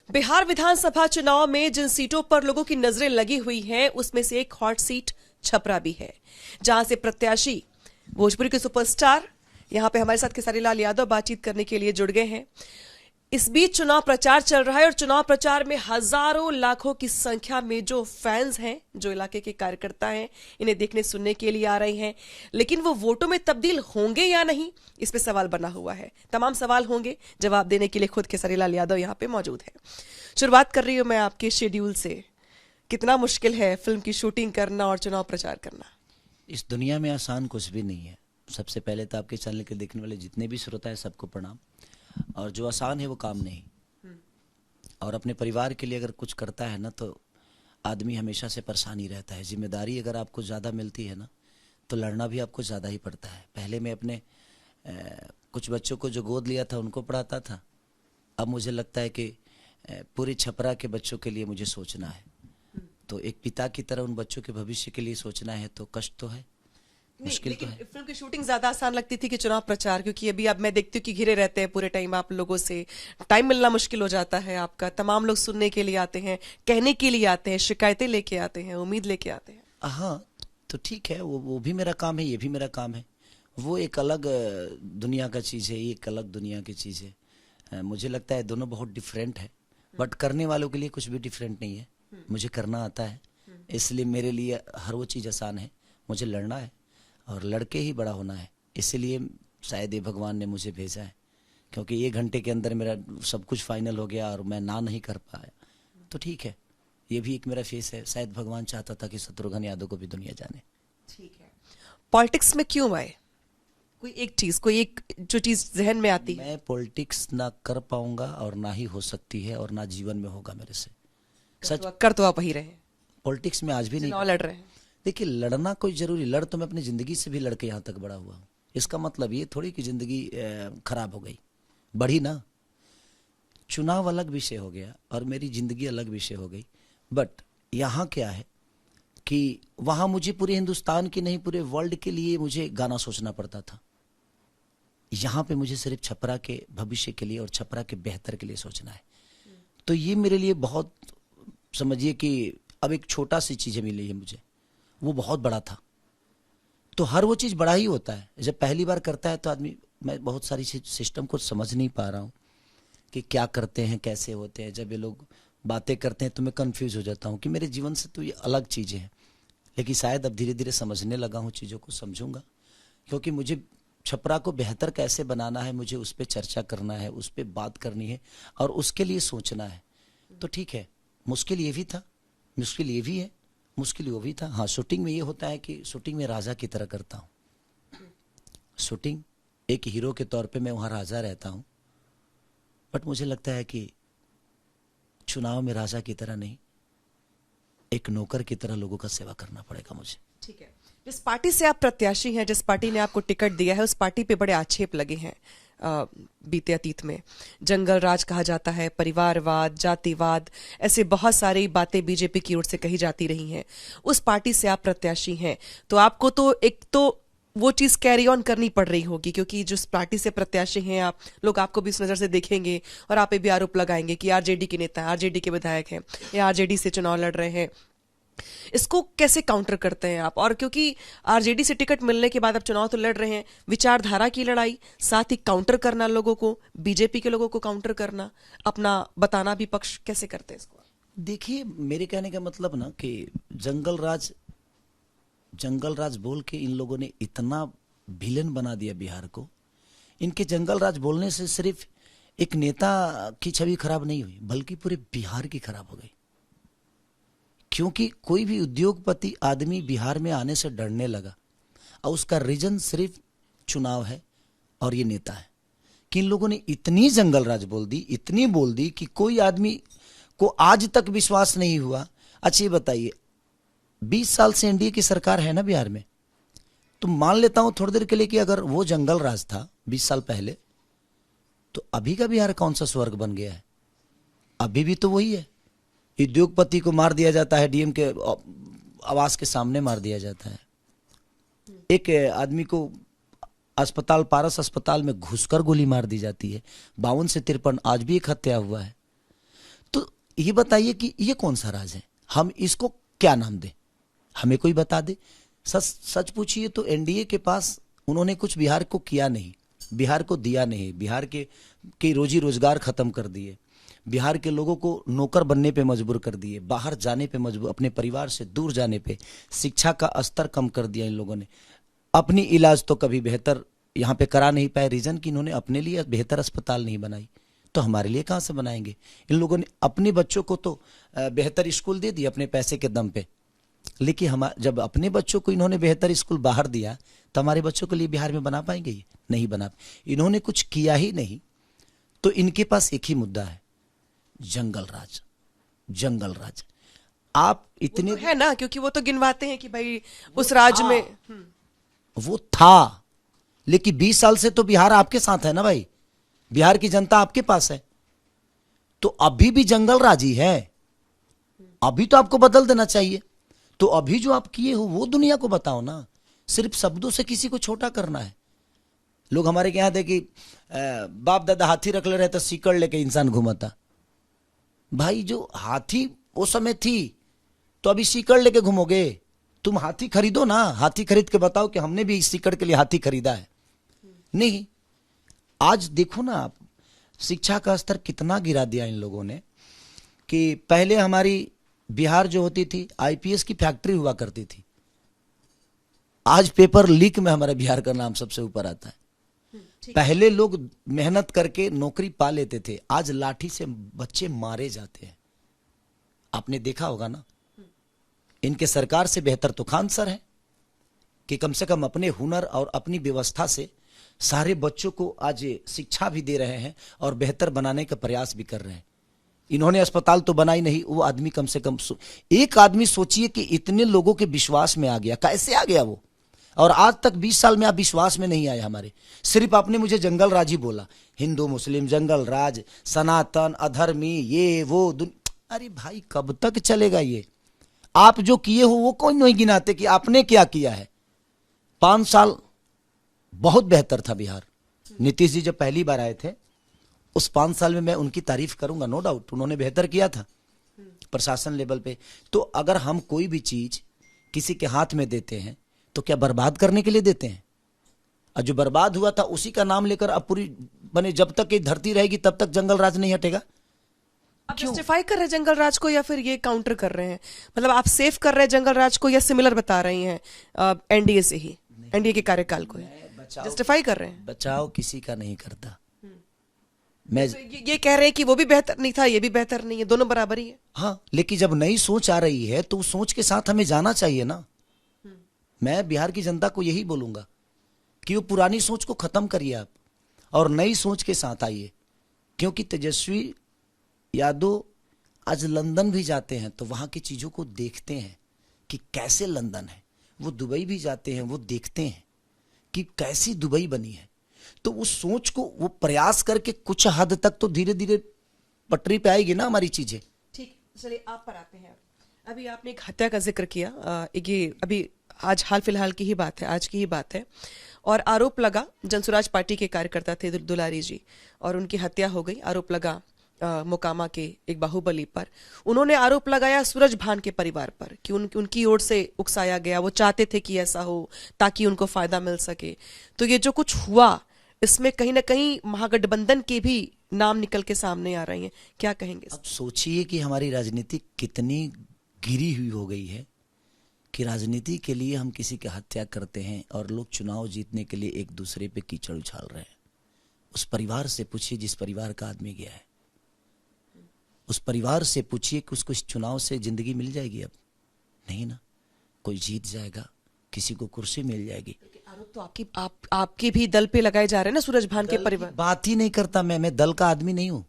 बिहार विधानसभा चुनाव में जिन सीटों पर लोगों की नजरें लगी हुई हैं, उसमें से एक हॉट सीट छपरा भी है, जहां से प्रत्याशी भोजपुरी के सुपरस्टार यहां पे हमारे साथ खेसारी लाल यादव बातचीत करने के लिए जुड़ गए हैं। इस बीच चुनाव प्रचार चल रहा है और चुनाव प्रचार में हजारों लाखों की संख्या में जो फैंस हैं, जो इलाके के कार्यकर्ता हैं, इन्हें देखने सुनने के लिए आ रहे हैं। लेकिन वो वोटों में तब्दील होंगे या नहीं, इस पे सवाल बना हुआ है। तमाम सवाल होंगे, जवाब देने के लिए खुद खेसारी लाल यादव यहाँ पे मौजूद है। शुरुआत कर रही हूं मैं आपके शेड्यूल से। कितना मुश्किल है फिल्म की शूटिंग करना और चुनाव प्रचार करना? इस दुनिया में आसान कुछ भी नहीं है। सबसे पहले तो आपके चैनल के देखने वाले जितने भी श्रोता है सबको प्रणाम। और जो आसान है वो काम नहीं, और अपने परिवार के लिए अगर कुछ करता है ना तो आदमी हमेशा से परेशानी रहता है। जिम्मेदारी अगर आपको ज़्यादा मिलती है ना तो लड़ना भी आपको ज़्यादा ही पड़ता है। पहले मैं अपने कुछ बच्चों को जो गोद लिया था उनको पढ़ाता था, अब मुझे लगता है कि पूरे छपरा के बच्चों के लिए मुझे सोचना है। तो एक पिता की तरह उन बच्चों के भविष्य के लिए सोचना है, तो कष्ट तो है, मुश्किल तो है। फिल्म की शूटिंग ज्यादा आसान लगती थी कि चुनाव प्रचार? क्योंकि अभी अब मैं देखती हूँ कि घिरे रहते हैं पूरे टाइम आप लोगों से, टाइम मिलना मुश्किल हो जाता है आपका। तमाम लोग सुनने के लिए आते हैं, कहने के लिए आते हैं, शिकायतें लेके आते हैं, उम्मीद लेके आते हैं। हाँ, तो ठीक है, वो भी मेरा काम है, ये भी मेरा काम है। वो एक अलग दुनिया का चीज़ है, ये एक अलग दुनिया की चीज़ है। मुझे लगता है दोनों बहुत डिफरेंट है, बट करने वालों के लिए कुछ भी डिफरेंट नहीं है। मुझे करना आता है, इसलिए मेरे लिए हर वो चीज़ आसान है। मुझे लड़ना है और लड़के ही बड़ा होना है, इसलिए शायद ये भगवान ने मुझे भेजा है। क्योंकि 1 घंटे के अंदर मेरा सब कुछ फाइनल हो गया और मैं ना नहीं कर पाया, तो ठीक है, ये भी एक मेरा फेस है। शायद भगवान चाहता था कि शत्रुघ्न यादव को भी दुनिया जाने। ठीक है, पॉलिटिक्स में क्यों आए? कोई एक चीज, कोई एक जो चीज जहन में आती है? मैं पॉलिटिक्स ना कर पाऊंगा और ना ही हो सकती है और ना जीवन में होगा मेरे से। सच कर तो आप वही रहे, पॉलिटिक्स में आज भी नहीं लड़ रहे हैं। देखिए, लड़ना कोई जरूरी, लड़ तो मैं अपनी जिंदगी से भी लड़के यहाँ तक बड़ा हुआ हूँ। इसका मतलब ये थोड़ी कि जिंदगी खराब हो गई, बढ़ी ना। चुनाव अलग विषय हो गया और मेरी जिंदगी अलग विषय हो गई। बट यहाँ क्या है कि वहाँ मुझे पूरे हिंदुस्तान की नहीं, पूरे वर्ल्ड के लिए मुझे गाना सोचना पड़ता था। यहाँ पे मुझे सिर्फ छपरा के भविष्य के लिए और छपरा के बेहतर के लिए सोचना है। तो ये मेरे लिए बहुत, समझिए कि अब एक छोटा सी चीज़ें मिली है मुझे, वो बहुत बड़ा था। तो हर वो चीज़ बड़ा ही होता है जब पहली बार करता है तो आदमी। मैं बहुत सारी सिस्टम को समझ नहीं पा रहा हूँ कि क्या करते हैं, कैसे होते हैं। जब ये लोग बातें करते हैं तो मैं कंफ्यूज हो जाता हूँ कि मेरे जीवन से तो ये अलग चीज़ें हैं। लेकिन शायद अब धीरे धीरे समझने लगा हूँ, चीज़ों को समझूंगा। क्योंकि मुझे छपरा को बेहतर कैसे बनाना है, मुझे उस पर चर्चा करना है, उस पर बात करनी है और उसके लिए सोचना है। तो ठीक है, मुश्किल ये भी था, मुश्किल ये भी है, मुश्किल वो भी था। हाँ, शूटिंग में ये होता है कि शूटिंग में राजा की तरह करता हूँ। शूटिंग एक हीरो के तौर पे मैं वहाँ राजा रहता हूँ, बट मुझे लगता है कि चुनाव में राजा की तरह नहीं, एक नौकर की तरह लोगों का सेवा करना पड़ेगा मुझे। ठीक है, जिस पार्टी से आप प्रत्याशी हैं, जिस पार्टी ने आपको टिकट दिया है, उस पार्टी पे बड़े आक्षेप लगे हैं बीते अतीत में। जंगल राज कहा जाता है, परिवारवाद, जातिवाद, ऐसे बहुत सारी बातें बीजेपी की ओर से कही जाती रही हैं। उस पार्टी से आप प्रत्याशी हैं तो आपको तो एक तो वो चीज कैरी ऑन करनी पड़ रही होगी, क्योंकि जिस पार्टी से प्रत्याशी हैं आप, लोग आपको भी इस नजर से देखेंगे और आप पे भी आरोप लगाएंगे कि आरजेडी के नेता हैं, आरजेडी के विधायक हैं या आरजेडी से चुनाव लड़ रहे हैं। इसको कैसे काउंटर करते हैं आप? और क्योंकि आरजेडी से टिकट मिलने के बाद आप चुनाव तो लड़ रहे हैं, विचारधारा की लड़ाई, साथ ही काउंटर करना लोगों को, बीजेपी के लोगों को काउंटर करना, अपना बताना भी पक्ष, कैसे करते हैं इसको? देखिए, मेरे कहने का मतलब ना कि जंगल राज बोल के इन लोगों ने इतना विलेन बना दिया बिहार को। इनके जंगल राज बोलने से सिर्फ एक नेता की छवि खराब नहीं हुई, बल्कि पूरे बिहार की खराब हो गई। क्योंकि कोई भी उद्योगपति आदमी बिहार में आने से डरने लगा, और उसका रीजन सिर्फ चुनाव है और ये नेता है। कि इन लोगों ने इतनी जंगल राज बोल दी, इतनी बोल दी कि कोई आदमी को आज तक विश्वास नहीं हुआ। अच्छा ये बताइए, 20 साल से एनडीए की सरकार है ना बिहार में, तो मान लेता हूं थोड़ी देर के लिए कि अगर वो जंगल राज था 20 साल पहले, तो अभी का बिहार कौन सा स्वर्ग बन गया है? अभी भी तो वही है। उद्योगपति को मार दिया जाता है, डीएम के आवास के सामने मार दिया जाता है। एक आदमी को अस्पताल, पारस अस्पताल में घुसकर गोली मार दी जाती है। 52 से 53 आज भी एक हत्या हुआ है। तो ये बताइए कि ये कौन सा राज है, हम इसको क्या नाम दें, हमें कोई बता दे। सच सच पूछिए तो एनडीए के पास उन्होंने कुछ बिहार को किया नहीं, बिहार को दिया नहीं, बिहार के रोजी रोजगार खत्म कर दिए, बिहार के लोगों को नौकर बनने पे मजबूर कर दिए, बाहर जाने पे मजबूर, अपने परिवार से दूर जाने पे, शिक्षा का स्तर कम कर दिया इन लोगों ने। अपनी इलाज तो कभी बेहतर यहाँ पे करा नहीं पाए, रीजन कि इन्होंने अपने लिए बेहतर अस्पताल नहीं बनाई, तो हमारे लिए कहाँ से बनाएंगे। इन लोगों ने अपने बच्चों को तो बेहतर स्कूल दे दिए अपने पैसे के दम पे, लेकिन हम जब अपने बच्चों को इन्होंने बेहतर स्कूल बाहर दिया तो हमारे बच्चों के लिए बिहार में बना पाएंगे, ये नहीं बना। इन्होंने कुछ किया ही नहीं, तो इनके पास एक ही मुद्दा है, जंगल राज। जंगल राज आप इतने वो तो है ना, क्योंकि वो तो गिनवाते हैं कि भाई उस राज्य में वो था, लेकिन 20 साल से तो बिहार आपके साथ है ना भाई, बिहार की जनता आपके पास है, तो अभी भी जंगल राज ही है। अभी तो आपको बदल देना चाहिए। तो अभी जो आप किए हो वो दुनिया को बताओ ना, सिर्फ शब्दों से किसी को छोटा करना है। लोग हमारे यहाँ थे कि बाप दादा हाथी रख ले रहे तो सीकड़ लेके इंसान घूमता। भाई जो हाथी वो समय थी, तो अभी सीकड़ लेके घूमोगे? तुम हाथी खरीदो ना, हाथी खरीद के बताओ कि हमने भी इस सीकड़ के लिए हाथी खरीदा है। नहीं, आज देखो ना आप, शिक्षा का स्तर कितना गिरा दिया इन लोगों ने, कि पहले हमारी बिहार जो होती थी आईपीएस की फैक्ट्री हुआ करती थी, आज पेपर लीक में हमारे बिहार का नाम सबसे ऊपर आता है। पहले लोग मेहनत करके नौकरी पा लेते थे, आज लाठी से बच्चे मारे जाते हैं। आपने देखा होगा ना। इनके सरकार से बेहतर तो खान सर है कि कम से कम अपने हुनर और अपनी व्यवस्था से सारे बच्चों को आज शिक्षा भी दे रहे हैं और बेहतर बनाने का प्रयास भी कर रहे हैं। इन्होंने अस्पताल तो बनाई नहीं, वो आदमी कम से कम एक आदमी सोचिए कि इतने लोगों के विश्वास में आ गया, कैसे आ गया वो। और आज तक 20 साल में आप विश्वास में नहीं आए हमारे, सिर्फ आपने मुझे जंगल राज ही बोला, हिंदू मुस्लिम जंगल राज, सनातन अधर्मी, ये वो अरे भाई कब तक चलेगा ये। आप जो किए हो वो कोई नहीं गिनाते कि आपने क्या किया है। 5 साल बहुत बेहतर था बिहार। नीतीश जी जब पहली बार आए थे, उस 5 साल में मैं उनकी तारीफ करूंगा, नो डाउट, उन्होंने बेहतर किया था प्रशासन लेवल पे। तो अगर हम कोई भी चीज किसी के हाथ में देते हैं तो क्या बर्बाद करने के लिए देते हैं? और जो बर्बाद हुआ था उसी का नाम लेकर अब पूरी बने, जब तक ये धरती रहेगी तब तक जंगल राज नहीं हटेगा। आप जस्टिफाई कर रहे हैं जंगल राज को या फिर ये काउंटर कर रहे हैं? मतलब आप सेफ कर रहे हैं जंगल राज को या सिमिलर बता रहे हैं एनडीए से ही, एनडीए के कार्यकाल को जस्टिफाई कर रहे हैं? बचाव किसी का नहीं करता। मैं तो ये कह रहे हैं कि वो भी बेहतर नहीं था, ये भी बेहतर नहीं है, दोनों बराबर ही है। हाँ, लेकिन जब नई सोच आ रही है तो उस सोच के साथ हमें जाना चाहिए ना। मैं बिहार की जनता को यही बोलूंगा कि वो पुरानी सोच को खत्म करिए आप और नई सोच के साथ आइए। क्योंकि तेजस्वी यादव आज लंदन भी जाते हैं तो वहां की चीजों को देखते हैं कि कैसे लंदन है, वो दुबई भी जाते हैं, वो देखते हैं कि कैसी दुबई बनी है। तो उस सोच को वो प्रयास करके कुछ हद तक तो धीरे धीरे पटरी पे आएगी ना हमारी चीजें। ठीक, चलिए आप पर आते हैं। अभी आपने एक हत्या का जिक्र किया, ये अभी आज हाल फिलहाल की ही बात है, आज की ही बात है, और आरोप लगा जनसुराज पार्टी के कार्यकर्ता थे दुलारी जी और उनकी हत्या हो गई। आरोप लगा मोकामा के एक बाहुबली पर। उन्होंने आरोप लगाया सूरज भान के परिवार पर कि उनकी ओर से उकसाया गया, वो चाहते थे कि ऐसा हो ताकि उनको फायदा मिल सके। तो ये जो कुछ हुआ इसमें कहीं ना कहीं महागठबंधन के भी नाम निकल के सामने आ रहे हैं, क्या कहेंगे? अब सोचिए कि हमारी राजनीति कितनी गिरी हुई हो गई है कि राजनीति के लिए हम किसी की हत्या करते हैं और लोग चुनाव जीतने के लिए एक दूसरे पे कीचड़ उछाल रहे हैं। उस परिवार से पूछिए जिस परिवार का आदमी गया है, उस परिवार से पूछिए कि उसको इस चुनाव से जिंदगी मिल जाएगी? अब नहीं ना, कोई जीत जाएगा, किसी को कुर्सी मिल जाएगी। आरोप तो आपके भी दल पे लगाए जा रहे हैं ना, सूरज भान के परिवार। बात ही नहीं करता मैं दल का आदमी नहीं हूं,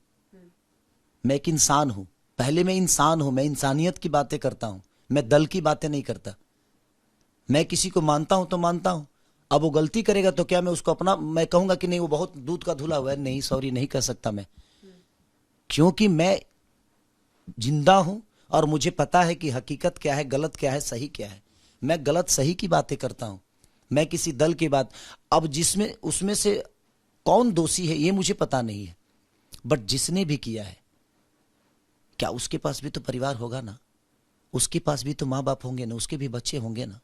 मैं एक इंसान हूं। पहले मैं इंसान हूं, मैं इंसानियत की बातें करता हूं, मैं दल की बातें नहीं करता। मैं किसी को मानता हूं तो मानता हूं, अब वो गलती करेगा तो क्या मैं उसको अपना मैं कहूंगा कि नहीं वो बहुत दूध का धुला हुआ है? नहीं, सॉरी, नहीं कह सकता मैं, क्योंकि मैं जिंदा हूं और मुझे पता है कि हकीकत क्या है, गलत क्या है, सही क्या है। मैं गलत सही की बातें करता हूं, मैं किसी दल की बात, अब जिसमें उसमें से कौन दोषी है ये मुझे पता नहीं है, बट जिसने भी किया है, क्या उसके पास भी तो परिवार होगा ना, उसके पास भी तो माँ बाप होंगे ना, उसके भी बच्चे होंगे ना।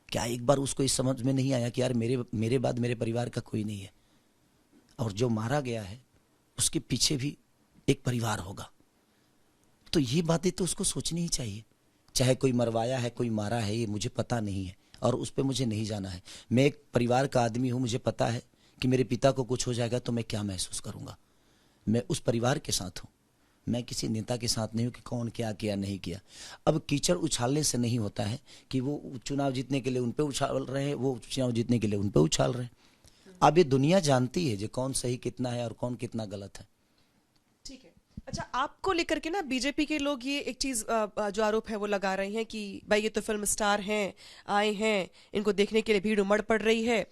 क्या एक बार उसको इस समझ में नहीं आया कि यार मेरे बाद मेरे परिवार का कोई नहीं है, और जो मारा गया है उसके पीछे भी एक परिवार होगा। तो ये बातें तो उसको सोचनी ही चाहिए। चाहे कोई मरवाया है, कोई मारा है, ये मुझे पता नहीं है और उस पर मुझे नहीं जाना है। मैं एक परिवार का आदमी हूँ, मुझे पता है कि मेरे पिता को कुछ हो जाएगा तो मैं क्या महसूस करूँगा। मैं उस परिवार के साथ हूँ, मैं किसी नेता के साथ नहीं हूँ कि कौन क्या किया नहीं किया। अब कीचड़ उछालने से नहीं होता है कि वो चुनाव जीतने के लिए उन पे उछाल रहे हैं, वो चुनाव जीतने के लिए उन पे उछाल रहे हैं। अब ये दुनिया जानती है जो कौन सही कितना है और कौन कितना गलत है। ठीक है। अच्छा, आपको लेकर के ना बीजेपी के लोग ये एक चीज जो आरोप है वो लगा रहे हैं कि भाई ये तो फिल्म स्टार हैं, आए हैं, इनको देखने के लिए भीड़ उमड़ पड़ रही है,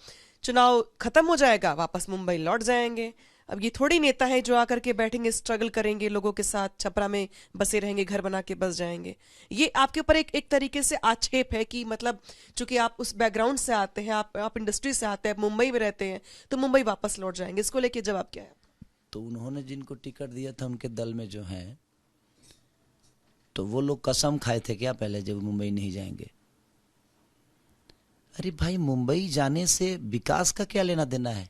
चुनाव खत्म हो जाएगा वापस मुंबई लौट जाएंगे। अब ये थोड़ी नेता है जो आकर के बैठेंगे, स्ट्रगल करेंगे लोगों के साथ, छपरा में बसे रहेंगे, घर बना के बस जाएंगे। ये आपके ऊपर एक तरीके से आक्षेप है कि मतलब चूंकि आप उस बैकग्राउंड से आते हैं, आप इंडस्ट्री से आते हैं, आप मुंबई में रहते हैं, तो मुंबई वापस लौट जाएंगे। इसको लेके जवाब क्या है? तो उन्होंने जिनको टिकट दिया था उनके दल में जो हैं, तो वो लोग कसम खाए थे क्या पहले जब मुंबई नहीं जाएंगे? अरे भाई, मुंबई जाने से विकास का क्या लेना देना है?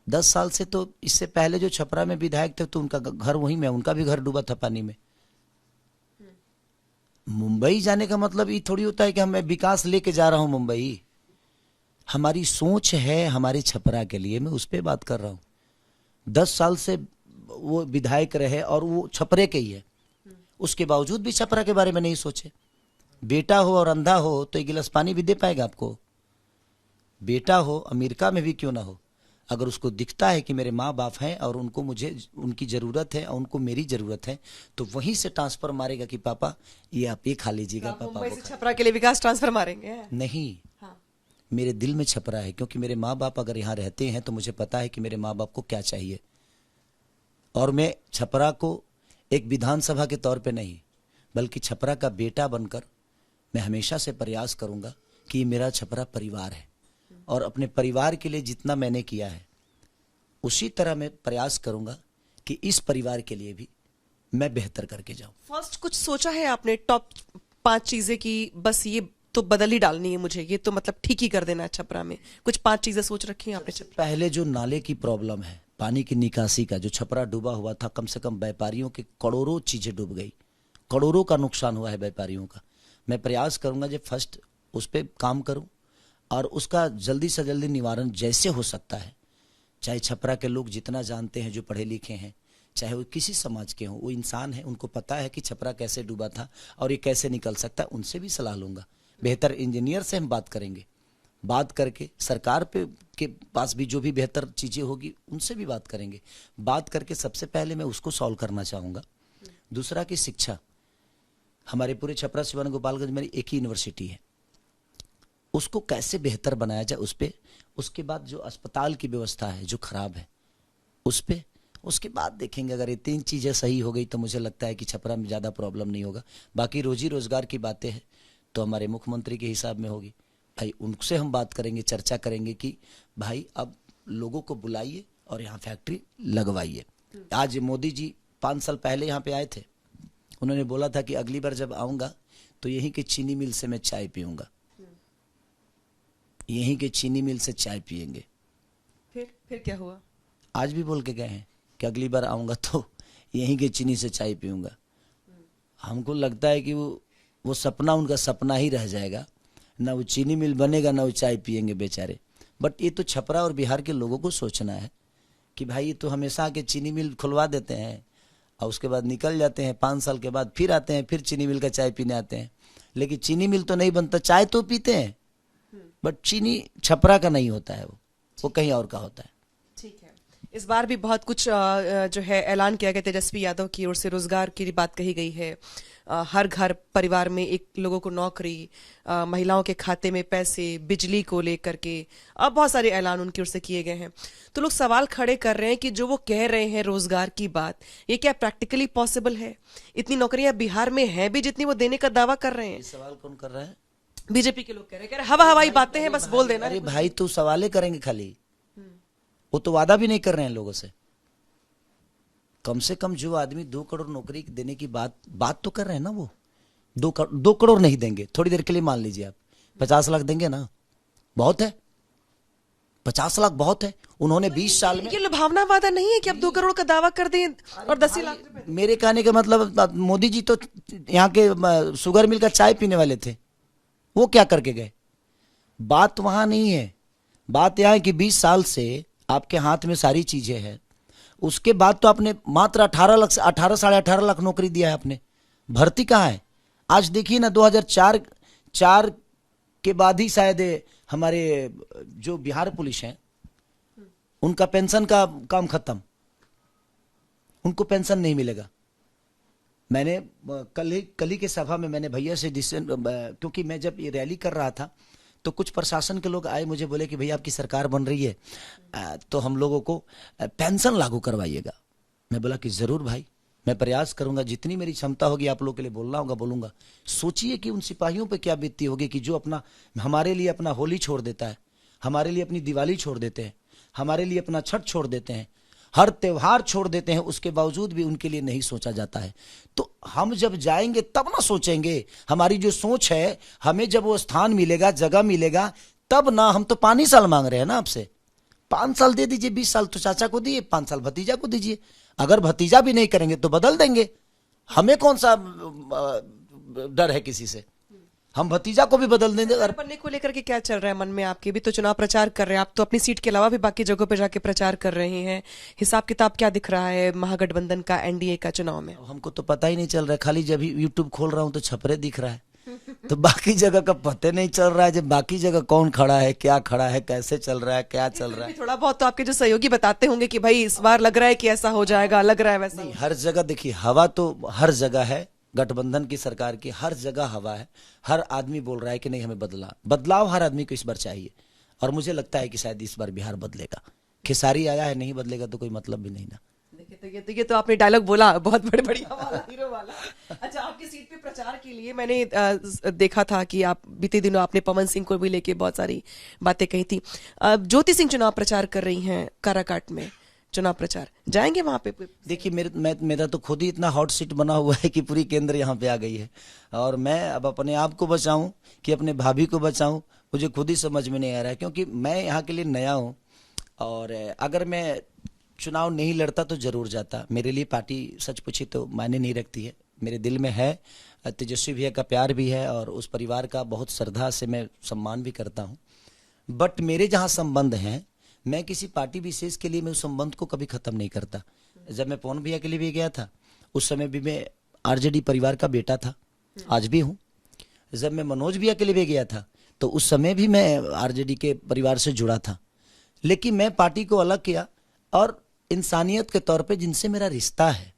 10 साल से तो इससे पहले जो छपरा में विधायक थे तो उनका घर वहीं में, उनका भी घर डूबा था पानी में। मुंबई जाने का मतलब ये थोड़ी होता है कि मैं विकास लेके जा रहा हूं मुंबई। हमारी सोच है हमारे छपरा के लिए, मैं उस पर बात कर रहा हूं। 10 साल से वो विधायक रहे और वो छपरे के ही है, उसके बावजूद भी छपरा के बारे में नहीं सोचे। बेटा हो और अंधा हो तो एक गिलास पानी भी दे पाएगा आपको? बेटा हो अमेरिका में भी क्यों ना हो, अगर उसको दिखता है कि मेरे माँ बाप हैं और उनको मुझे उनकी ज़रूरत है और उनको मेरी ज़रूरत है, तो वहीं से ट्रांसफर मारेगा कि पापा ये आप ये खा लीजिएगा। पापा मुंबई से छपरा के लिए विकास ट्रांसफर मारेंगे? नहीं। हाँ। मेरे दिल में छपरा है, क्योंकि मेरे माँ बाप अगर यहाँ रहते हैं तो मुझे पता है कि मेरे माँ बाप को क्या चाहिए। और मैं छपरा को एक विधानसभा के तौर पे नहीं, बल्कि छपरा का बेटा बनकर मैं हमेशा से प्रयास करूँगा कि ये मेरा छपरा परिवार है, और अपने परिवार के लिए जितना मैंने किया है उसी तरह मैं प्रयास करूँगा कि इस परिवार के लिए भी मैं बेहतर करके जाऊँ। फर्स्ट कुछ सोचा है आपने टॉप 5 चीजें कि बस ये तो बदल ही डालनी है मुझे, ये तो मतलब ठीक ही कर देना है छपरा में? कुछ 5 चीजें सोच रखी हैं आपने छपरा? पहले जो नाले की प्रॉब्लम है, पानी की निकासी का, जो छपरा डूबा हुआ था, कम से कम व्यापारियों के करोड़ों चीजें डूब गई, करोड़ों का नुकसान हुआ है व्यापारियों का। मैं प्रयास करूंगा जो फर्स्ट उस पर काम करूं और उसका जल्दी से जल्दी निवारण जैसे हो सकता है। चाहे छपरा के लोग जितना जानते हैं, जो पढ़े लिखे हैं, चाहे वो किसी समाज के हों, वो इंसान है, उनको पता है कि छपरा कैसे डूबा था और ये कैसे निकल सकता है, उनसे भी सलाह लूंगा। बेहतर इंजीनियर से हम बात करेंगे, बात करके सरकार पे के पास भी जो भी बेहतर चीज़ें होगी उनसे भी बात करेंगे। बात करके सबसे पहले मैं उसको सॉल्व करना चाहूँगा। दूसरा कि शिक्षा, हमारे पूरे छपरा सिवान गोपालगंज में एक ही यूनिवर्सिटी है, उसको कैसे बेहतर बनाया जाए उस पर। उसके बाद जो अस्पताल की व्यवस्था है जो खराब है उस पर, उसके बाद देखेंगे। अगर ये 3 चीज़ें सही हो गई तो मुझे लगता है कि छपरा में ज़्यादा प्रॉब्लम नहीं होगा। बाकी रोजी रोजगार की बातें हैं तो हमारे मुख्यमंत्री के हिसाब में होगी, भाई उनसे हम बात करेंगे, चर्चा करेंगे कि भाई अब लोगों को बुलाइए और यहाँ फैक्ट्री लगवाइए। आज मोदी जी 5 साल पहले यहाँ पे आए थे, उन्होंने बोला था कि अगली बार जब आऊँगा तो यहीं के चीनी मिल से मैं चाय पीऊँगा, यहीं के चीनी मिल से चाय पियेंगे। फिर क्या हुआ? आज भी बोल के गए हैं कि अगली बार आऊँगा तो यहीं के चीनी से चाय पीऊँगा। हमको लगता है कि वो सपना उनका सपना ही रह जाएगा, ना वो चीनी मिल बनेगा ना वो चाय पियेंगे बेचारे। बट ये तो छपरा और बिहार के लोगों को सोचना है कि भाई ये तो हमेशा आके चीनी मिल खुलवा देते हैं और उसके बाद निकल जाते हैं, 5 साल के बाद फिर आते हैं, फिर चीनी मिल का चाय पीने आते हैं। लेकिन चीनी मिल तो नहीं बनता, चाय तो पीते हैं, बट चीनी छपरा का नहीं होता है, वो कहीं और का होता है। ठीक है। इस बार भी बहुत कुछ जो है ऐलान किया गया, तेजस्वी यादव की ओर से रोजगार की बात कही गई है। हर घर परिवार में एक लोगों को नौकरी, महिलाओं के खाते में पैसे, बिजली को लेकर के अब बहुत सारे ऐलान उनकी ओर से किए गए हैं। तो लोग सवाल खड़े कर रहे हैं कि जो वो कह रहे हैं रोजगार की बात, ये क्या प्रैक्टिकली पॉसिबल है? इतनी नौकरियां बिहार में हैं भी जितनी वो देने का दावा कर रहे हैं। सवाल कौन कर रहा है? बीजेपी के लोग कह रहे हैं हवा हवाई बातें हैं, बस बोल देना। अरे भाई तो सवाले करेंगे खाली, वो तो वादा भी नहीं कर रहे हैं लोगों से। कम से कम जो आदमी 2 करोड़ नौकरी देने की बात तो कर रहे हैं ना, वो 2 करोड़ नहीं देंगे। थोड़ी देर के लिए मान लीजिए आप 50 लाख देंगे ना, बहुत है। 50 लाख बहुत है। उन्होंने 20 साल में, ये लुभावना वादा नहीं है कि अब 2 करोड़ का दावा कर दें और 10 लाख रुपए। मेरे कहने का मतलब, मोदी जी तो यहाँ के शुगर मिल का चाय पीने वाले थे, वो क्या करके गए? बात वहां नहीं है। बात यह है कि 20 साल से आपके हाथ में सारी चीजें हैं, उसके बाद तो आपने मात्र 18 लाख से 18 साढ़े 18 लाख नौकरी दिया है आपने। भर्ती कहाँ है? आज देखिए ना, 2004 के बाद ही शायद हमारे जो बिहार पुलिस हैं उनका पेंशन का काम खत्म, उनको पेंशन नहीं मिलेगा। मैंने कल ही के सभा में मैंने भैया से क्योंकि मैं जब ये रैली कर रहा था तो कुछ प्रशासन के लोग आए, मुझे बोले कि भैया आपकी सरकार बन रही है तो हम लोगों को पेंशन लागू करवाइएगा। मैं बोला कि जरूर भाई, मैं प्रयास करूंगा, जितनी मेरी क्षमता होगी आप लोगों के लिए बोलना होगा बोलूंगा। सोचिए कि उन सिपाहियों पे क्या बीतती होगी कि जो हमारे लिए अपना होली छोड़ देता है, हमारे लिए अपनी दिवाली छोड़ देते हैं, हमारे लिए अपना छठ छोड़ देते हैं, हर त्योहार छोड़ देते हैं, उसके बावजूद भी उनके लिए नहीं सोचा जाता है। तो हम जब जाएंगे तब ना सोचेंगे। हमारी जो सोच है, हमें जब वो स्थान मिलेगा, जगह मिलेगा, तब ना। हम तो 5 साल मांग रहे हैं ना आपसे, 5 साल दे दीजिए। 20 साल तो चाचा को दिए, 5 साल भतीजा को दीजिए। अगर भतीजा भी नहीं करेंगे तो बदल देंगे, हमें कौन सा डर है किसी से? हम भतीजा को भी बदल देंगे। सरकार बनने को लेकर के क्या चल रहा है मन में आपके? भी तो चुनाव प्रचार कर रहे हैं आप, तो अपनी सीट के अलावा भी बाकी जगहों पे जाके प्रचार कर रहे हैं। हिसाब किताब क्या दिख रहा है महागठबंधन का, एनडीए का चुनाव में? हमको तो पता ही नहीं चल रहा है। खाली जब यूट्यूब खोल रहा हूँ तो छपरे दिख रहा है, तो बाकी जगह का पता नहीं चल रहा है। जब बाकी जगह कौन खड़ा है, क्या खड़ा है, कैसे चल रहा है, क्या चल रहा है। थोड़ा बहुत तो आपके जो सहयोगी बताते होंगे कि भाई इस बार लग रहा है कि ऐसा हो जाएगा, लग रहा है वैसा। नहीं, हर जगह देखिए, हवा तो हर जगह है। गठबंधन की सरकार की हर जगह हवा है। हर आदमी बोल रहा है कि नहीं, हमें बदलाव हर आदमी को इस बार चाहिए। और मुझे लगता है कि शायद इस बार बिहार बदलेगा। खेसारी आया है, नहीं बदलेगा तो कोई मतलब भी नहीं ना। देखिए तो ये तो आपने डायलॉग बोला बहुत बढ़िया वाला, हीरो वाला। अच्छा, आपकी सीट पे प्रचार के लिए मैंने देखा था कि आप बीते दिनों आपने पवन सिंह को भी लेके बहुत सारी बातें कही थी। ज्योति सिंह चुनाव प्रचार कर रही हैं काराकाट में, चुनाव प्रचार जाएंगे वहां पे? देखिए, मेरा तो खुद ही इतना हॉट सीट बना हुआ है कि पूरी केंद्र यहाँ पे आ गई है। और मैं अब अपने आप को बचाऊं कि अपने भाभी को बचाऊं, मुझे खुद ही समझ में नहीं आ रहा है। क्योंकि मैं यहाँ के लिए नया हूँ, और अगर मैं चुनाव नहीं लड़ता तो जरूर जाता। मेरे लिए पार्टी सच पूछी तो मायने नहीं रखती है। मेरे दिल में है, तेजस्वी भैया का प्यार भी है और उस परिवार का बहुत श्रद्धा से मैं सम्मान भी करता हूँ। बट मेरे जहाँ संबंध हैं, मैं किसी पार्टी विशेष के लिए मैं उस संबंध को कभी खत्म नहीं करता। जब मैं पवन भैया के लिए भी गया था, उस समय भी मैं आरजेडी परिवार का बेटा था, आज भी हूँ। जब मैं मनोज भैया के लिए भी गया था तो उस समय भी मैं आरजेडी के परिवार से जुड़ा था। लेकिन मैं पार्टी को अलग किया और इंसानियत के तौर पे जिनसे मेरा रिश्ता है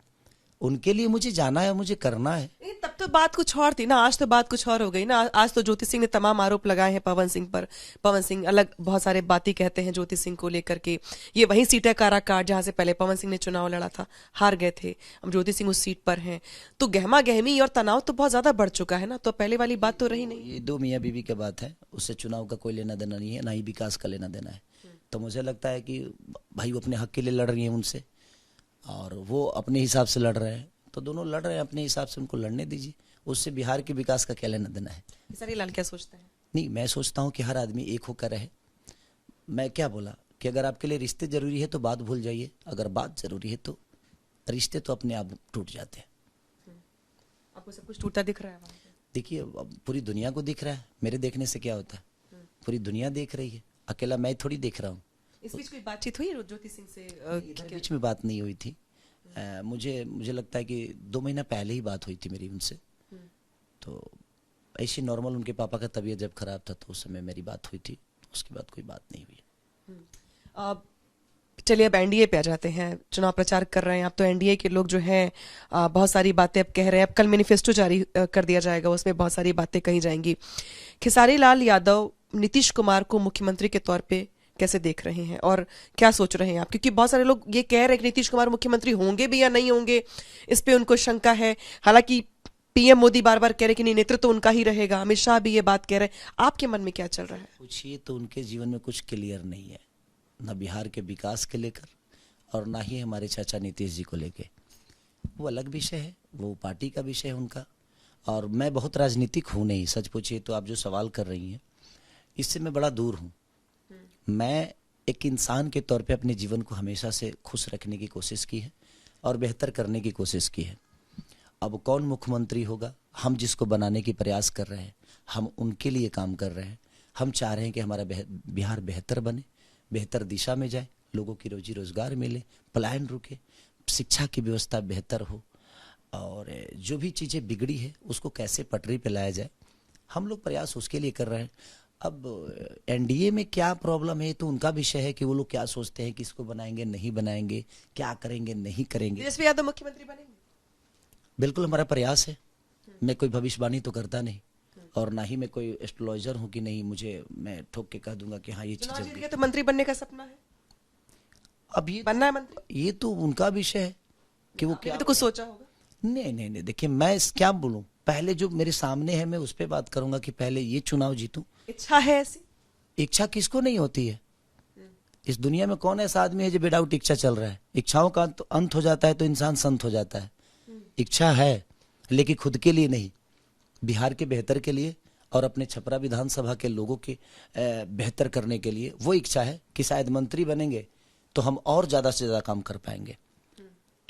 उनके लिए मुझे जाना है, मुझे करना है। तब तो बात कुछ और थी ना, आज तो बात कुछ और हो गई ना। आज तो ज्योति सिंह ने तमाम आरोप लगाए हैं पवन सिंह पर। पवन सिंह अलग बहुत सारे बातें कहते हैं ज्योति सिंह को लेकर के। ये वही सीट है काराकाट जहां से पहले पवन सिंह ने चुनाव लड़ा था, हार गए थे। अब ज्योति सिंह उस सीट पर हैं, तो गहमा गहमी और तनाव तो बहुत ज्यादा बढ़ चुका है ना। तो पहले वाली बात तो रही नहीं। ये 2 मियाँ बीवी की बात है, उससे चुनाव का कोई लेना देना नहीं है, ना ही विकास का लेना देना है। तो मुझे लगता है कि भाई वो अपने हक के लिए लड़ रही है उनसे, और वो अपने हिसाब से लड़ रहे हैं, तो दोनों लड़ रहे हैं अपने हिसाब से, उनको लड़ने दीजिए। उससे बिहार के विकास का क्या लेना देना है? खेसारी लाल क्या सोचते हैं? नहीं, मैं सोचता हूँ कि हर आदमी एक होकर रहे। मैं क्या बोला कि अगर आपके लिए रिश्ते जरूरी है तो बात भूल जाइए, अगर बात जरूरी है तो रिश्ते तो अपने आप टूट जाते हैं। आपको सब कुछ टूटा दिख रहा है? देखिए, अब पूरी दुनिया को दिख रहा है, मेरे देखने से क्या होता है? पूरी दुनिया देख रही है, अकेला मैं थोड़ी देख रहा हूँ। इस बीच कोई बातचीत हुई ज्योति सिंह से? इधर बीच में बात नहीं हुई थी। मुझे लगता है कि 2 महीना पहले ही बात हुई थी मेरी उनसे। तो ऐसे नॉर्मल, उनके पापा का तबीयत जब खराब था तो उस समय मेरी बात हुई थी, उसके बाद कोई बात नहीं हुई। चलिए अब एनडीए पे आ जाते हैं। चुनाव प्रचार कर रहे हैं आप, तो एनडीए के लोग जो हैं बहुत सारी बातें अब कह रहे हैं। अब कल मैनिफेस्टो जारी कर दिया जाएगा, उसमें बहुत सारी बातें कही जाएंगी। खेसारी लाल यादव नीतीश कुमार को मुख्यमंत्री के तौर पे कैसे देख रहे हैं और क्या सोच रहे हैं आप? क्योंकि बहुत सारे लोग ये कह रहे हैं कि नीतीश कुमार मुख्यमंत्री होंगे भी या नहीं होंगे, इस पे उनको शंका है। हालांकि पीएम मोदी बार बार कह रहे कि नहीं, नेतृत्व तो उनका ही रहेगा। अमित शाह भी ये बात कह रहे हैं। आपके मन में क्या चल रहा है? पूछिए तो उनके जीवन में कुछ क्लियर नहीं है, ना बिहार के विकास के लेकर और ना ही हमारे चाचा नीतीश जी को लेकर। वो अलग विषय है, वो पार्टी का विषय है उनका। और मैं बहुत राजनीतिक हूँ नहीं, सच पूछिए तो आप जो सवाल कर रही हैं इससे मैं बड़ा दूर हूँ। मैं एक इंसान के तौर पे अपने जीवन को हमेशा से खुश रखने की कोशिश की है और बेहतर करने की कोशिश की है। अब कौन मुख्यमंत्री होगा, हम जिसको बनाने की प्रयास कर रहे हैं, हम उनके लिए काम कर रहे हैं। हम चाह रहे हैं कि हमारा बिहार बेहतर बने, बेहतर दिशा में जाए, लोगों की रोजी रोजगार मिले, पलायन रुके, शिक्षा की व्यवस्था बेहतर हो और जो भी चीज़ें बिगड़ी है उसको कैसे पटरी पे लाया जाए, हम लोग प्रयास उसके लिए कर रहे हैं। अब एनडीए में क्या प्रॉब्लम है तो उनका विषय है कि वो लोग क्या सोचते हैं, किसको बनाएंगे नहीं बनाएंगे, क्या करेंगे नहीं करेंगे। तेजस्वी यादव मुख्यमंत्री बनेंगे? बिल्कुल हमारा प्रयास है। मैं कोई भविष्यवाणी तो करता नहीं और ना ही मैं कोई एस्ट्रोलॉजर हूँ कि नहीं मुझे मैं ठोक के कह दूंगा कि हाँ ये चुनाव जीत चीज़। गए तो मंत्री बनने का सपना है? अब ये बनना है मंत्री? ये तो उनका विषय है कि वो क्या। तो कुछ सोचा होगा। नहीं, देखिए मैं क्या बोलूं, पहले जो मेरे सामने है मैं उस पर बात करूंगा कि पहले ये चुनाव जीतूं। इच्छा है ऐसी? इच्छा किसको नहीं होती है? इस दुनिया में कौन ऐसा आदमी है जो विदाउट इच्छा चल रहा है? इच्छाओं का अंत हो जाता है तो इंसान संत हो जाता है। इच्छा है लेकिन खुद के लिए नहीं, बिहार के बेहतर के लिए और अपने छपरा विधानसभा के लोगों के बेहतर करने के लिए वो इच्छा है कि शायद मंत्री बनेंगे तो हम और ज्यादा से ज्यादा काम कर पाएंगे।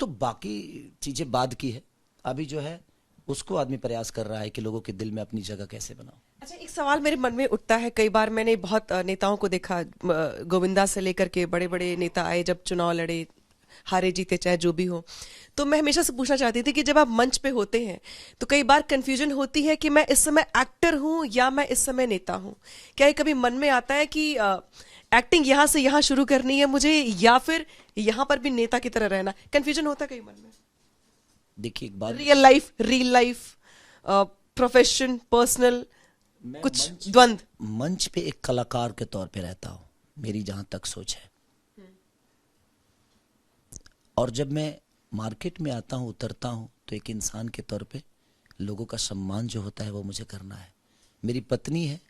तो बाकी चीजें बाद की है, अभी जो है उसको आदमी प्रयास कर रहा है कि लोगों के दिल में अपनी जगह कैसे बनाओ। अच्छा, एक सवाल मेरे मन में उठता है, कई बार मैंने बहुत नेताओं को देखा, गोविंदा से लेकर के बड़े बड़े नेता आए, जब चुनाव लड़े, हारे जीते चाहे जो भी हो, तो मैं हमेशा से पूछना चाहती थी कि जब आप मंच पे होते हैं तो कई बार कंफ्यूजन होती है कि मैं इस समय एक्टर हूं या मैं इस समय नेता हूं। क्या ये कभी मन में आता है कि एक्टिंग यहां से यहां शुरू करनी है मुझे या फिर यहां पर भी नेता की तरह रहना? कंफ्यूजन होता है कई मन में। देखिए एक बात, रियल लाइफ, प्रोफेशन, पर्सनल, कुछ द्वंद्व। मंच पे एक कलाकार के तौर पे रहता हूँ, मेरी जहां तक सोच है। और जब मैं मार्केट में आता हूँ, उतरता हूँ, तो एक इंसान के तौर पे लोगों का सम्मान जो होता है वो मुझे करना है। मेरी पत्नी है,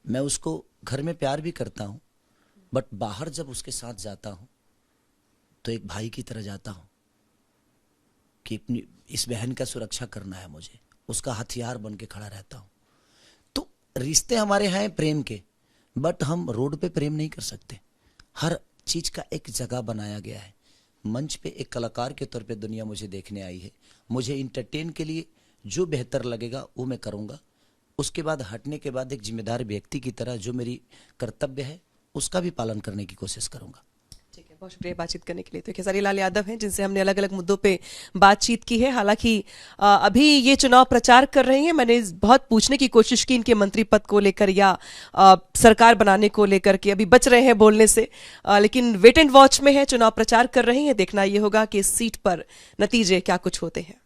मैं उसको घर में प्यार भी करता हूँ, बट बाहर जब उसके साथ जाता हूँ तो एक भाई की तरह जाता हूँ कि अपनी इस बहन का सुरक्षा करना है मुझे, उसका हथियार बन के खड़ा रहता हूँ। तो रिश्ते हमारे हैं प्रेम के, बट हम रोड पे प्रेम नहीं कर सकते। हर चीज का एक जगह बनाया गया है। मंच पे एक कलाकार के तौर पे दुनिया मुझे देखने आई है, मुझे इंटरटेन के लिए जो बेहतर लगेगा वो मैं करूँगा। उसके बाद हटने के बाद एक जिम्मेदार व्यक्ति की तरह जो मेरी कर्तव्य है उसका भी पालन करने की कोशिश करूँगा। ठीक है, बहुत शुक्रिया बातचीत करने के लिए। तो खेसारी लाल यादव हैं जिनसे हमने अलग अलग मुद्दों पे बातचीत की है। हालांकि अभी ये चुनाव प्रचार कर रहे हैं, मैंने बहुत पूछने की कोशिश की इनके मंत्री पद को लेकर या सरकार बनाने को लेकर के, अभी बच रहे हैं बोलने से, लेकिन वेट एंड वॉच में है, चुनाव प्रचार कर रहे हैं। देखना ये होगा कि इस सीट पर नतीजे क्या कुछ होते हैं।